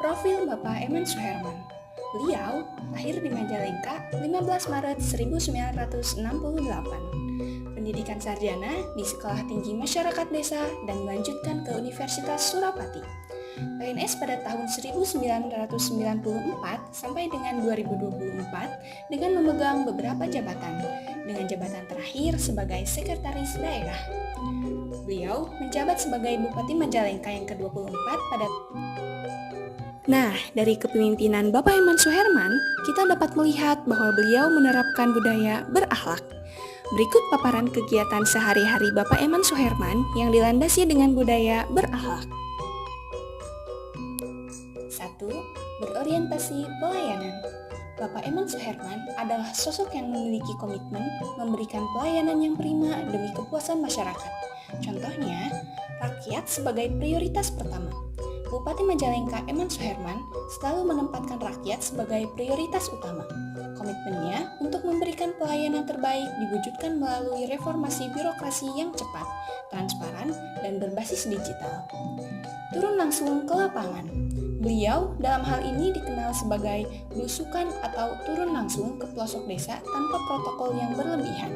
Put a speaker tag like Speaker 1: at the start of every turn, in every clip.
Speaker 1: Profil Bapak Eman Suherman. Beliau lahir di Majalengka 15 Maret 1968. Pendidikan sarjana di Sekolah Tinggi Masyarakat Desa dan melanjutkan ke Universitas Surapati. PNS pada tahun 1994 sampai dengan 2024 dengan memegang beberapa jabatan, dengan jabatan terakhir sebagai Sekretaris Daerah. Beliau menjabat sebagai Bupati Majalengka yang ke-24 pada. Nah, dari kepemimpinan Bapak Eman Suherman, kita dapat melihat bahwa beliau menerapkan budaya berakhlak. Berikut paparan kegiatan sehari-hari Bapak Eman Suherman yang dilandasi dengan budaya berakhlak. 1. Berorientasi pelayanan. Bapak Eman Suherman adalah sosok yang memiliki komitmen memberikan pelayanan yang prima demi kepuasan masyarakat. Contohnya, rakyat sebagai prioritas pertama. Bupati Majalengka Eman Suherman selalu menempatkan rakyat sebagai prioritas utama. Komitmennya untuk memberikan pelayanan terbaik diwujudkan melalui reformasi birokrasi yang cepat, transparan, dan berbasis digital. Turun langsung ke lapangan. Beliau dalam hal ini dikenal sebagai belusukan atau turun langsung ke pelosok desa tanpa protokol yang berlebihan.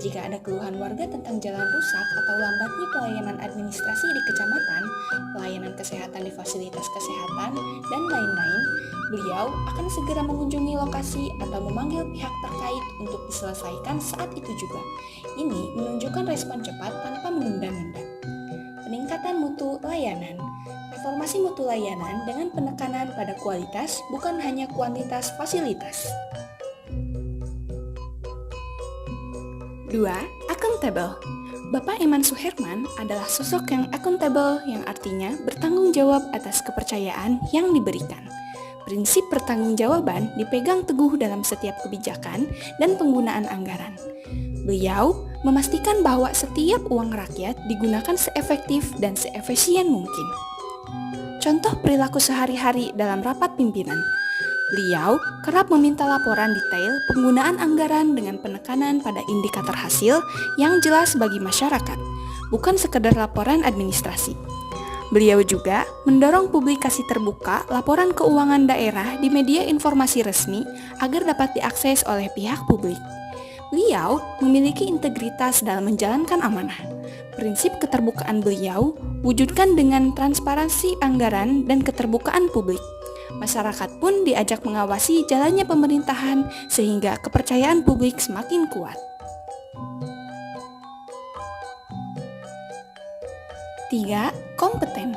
Speaker 1: Jika ada keluhan warga tentang jalan rusak atau lambatnya pelayanan administrasi di kecamatan, pelayanan kesehatan di fasilitas kesehatan, dan lain-lain, beliau akan segera mengunjungi lokasi atau memanggil pihak terkait untuk diselesaikan saat itu juga. Ini menunjukkan respon cepat tanpa menunda-nunda. Peningkatan mutu layanan. Reformasi mutu layanan dengan penekanan pada kualitas bukan hanya kuantitas fasilitas. 2. Accountable. Bapak Eman Suherman adalah sosok yang accountable yang artinya bertanggung jawab atas kepercayaan yang diberikan. Prinsip pertanggungjawaban dipegang teguh dalam setiap kebijakan dan penggunaan anggaran. Beliau memastikan bahwa setiap uang rakyat digunakan seefektif dan seefisien mungkin. Contoh perilaku sehari-hari dalam rapat pimpinan. Beliau kerap meminta laporan detail penggunaan anggaran dengan penekanan pada indikator hasil yang jelas bagi masyarakat, bukan sekedar laporan administrasi. Beliau juga mendorong publikasi terbuka laporan keuangan daerah di media informasi resmi agar dapat diakses oleh pihak publik. Beliau memiliki integritas dalam menjalankan amanah. Prinsip keterbukaan beliau wujudkan dengan transparansi anggaran dan keterbukaan publik. Masyarakat pun diajak mengawasi jalannya pemerintahan sehingga kepercayaan publik semakin kuat. 3. Kompeten.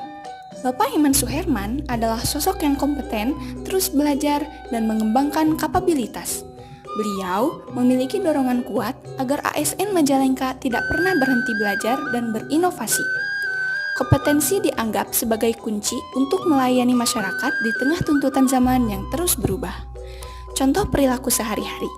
Speaker 1: Bapak Eman Suherman adalah sosok yang kompeten, terus belajar dan mengembangkan kapabilitas. Beliau memiliki dorongan kuat agar ASN Majalengka tidak pernah berhenti belajar dan berinovasi. Kompetensi dianggap sebagai kunci untuk melayani masyarakat di tengah tuntutan zaman yang terus berubah. Contoh perilaku sehari-hari.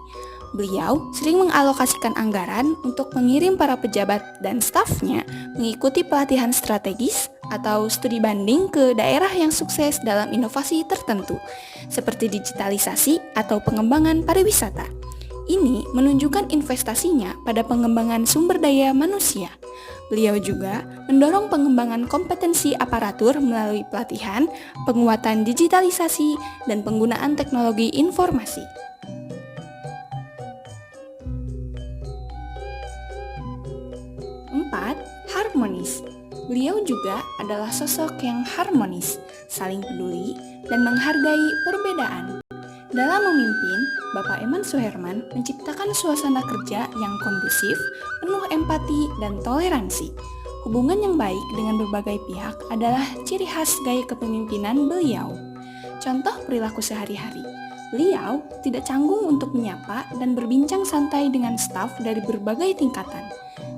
Speaker 1: Beliau sering mengalokasikan anggaran untuk mengirim para pejabat dan stafnya mengikuti pelatihan strategis atau studi banding ke daerah yang sukses dalam inovasi tertentu, seperti digitalisasi atau pengembangan pariwisata. Ini menunjukkan investasinya pada pengembangan sumber daya manusia. Beliau juga mendorong pengembangan kompetensi aparatur melalui pelatihan, penguatan digitalisasi, dan penggunaan teknologi informasi. 4. Harmonis. Beliau juga adalah sosok yang harmonis, saling peduli, dan menghargai perbedaan. Dalam memimpin, Bapak Eman Suherman menciptakan suasana kerja yang kondusif, penuh empati dan toleransi. Hubungan yang baik dengan berbagai pihak adalah ciri khas gaya kepemimpinan beliau. Contoh perilaku sehari-hari. Beliau tidak canggung untuk menyapa dan berbincang santai dengan staf dari berbagai tingkatan,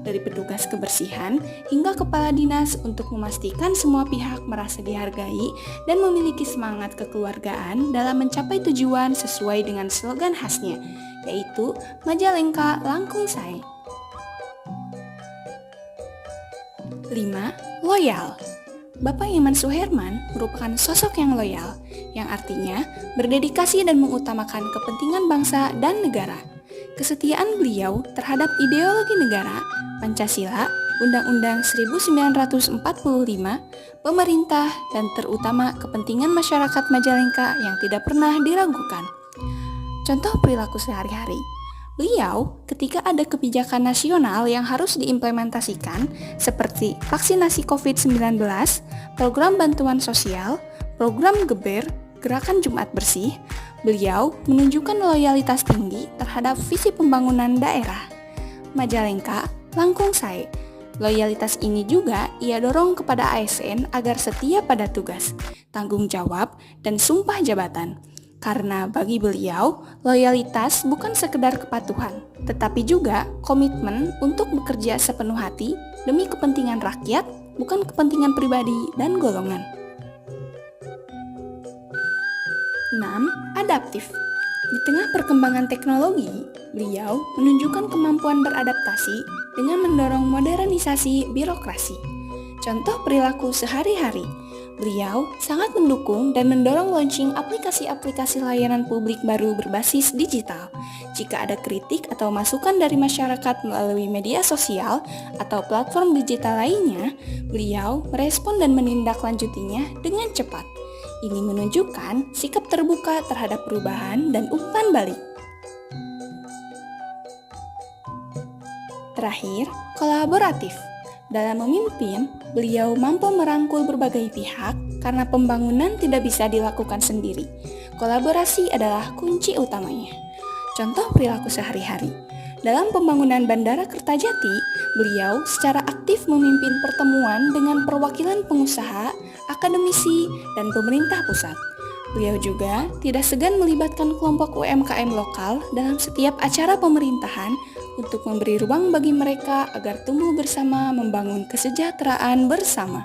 Speaker 1: dari petugas kebersihan hingga kepala dinas untuk memastikan semua pihak merasa dihargai dan memiliki semangat kekeluargaan dalam mencapai tujuan sesuai dengan slogan khasnya, yaitu Majalengka Langkung Sae. 5. Loyal. Bapak Eman Suherman merupakan sosok yang loyal, yang artinya berdedikasi dan mengutamakan kepentingan bangsa dan negara. Kesetiaan beliau terhadap ideologi negara, Pancasila, Undang-Undang 1945, pemerintah, dan terutama kepentingan masyarakat Majalengka yang tidak pernah diragukan. Contoh perilaku sehari-hari. Beliau, ketika ada kebijakan nasional yang harus diimplementasikan, seperti vaksinasi COVID-19, program bantuan sosial, program GEBER, Gerakan Jumat Bersih, beliau menunjukkan loyalitas tinggi terhadap visi pembangunan daerah. Majalengka, langkung sae. Loyalitas ini juga ia dorong kepada ASN agar setia pada tugas, tanggung jawab, dan sumpah jabatan. Karena bagi beliau, loyalitas bukan sekedar kepatuhan, tetapi juga komitmen untuk bekerja sepenuh hati demi kepentingan rakyat, bukan kepentingan pribadi dan golongan. 6. Adaptif. Di tengah perkembangan teknologi, beliau menunjukkan kemampuan beradaptasi dengan mendorong modernisasi birokrasi. Contoh perilaku sehari-hari, beliau sangat mendukung dan mendorong launching aplikasi-aplikasi layanan publik baru berbasis digital. Jika ada kritik atau masukan dari masyarakat melalui media sosial atau platform digital lainnya, beliau merespon dan menindaklanjutinya dengan cepat. Ini menunjukkan sikap terbuka terhadap perubahan dan umpan balik. Terakhir, kolaboratif. Dalam memimpin, beliau mampu merangkul berbagai pihak karena pembangunan tidak bisa dilakukan sendiri. Kolaborasi adalah kunci utamanya. Contoh perilaku sehari-hari. Dalam pembangunan Bandara Kertajati, beliau secara aktif memimpin pertemuan dengan perwakilan pengusaha, akademisi, dan pemerintah pusat. Beliau juga tidak segan melibatkan kelompok UMKM lokal dalam setiap acara pemerintahan untuk memberi ruang bagi mereka agar tumbuh bersama membangun kesejahteraan bersama.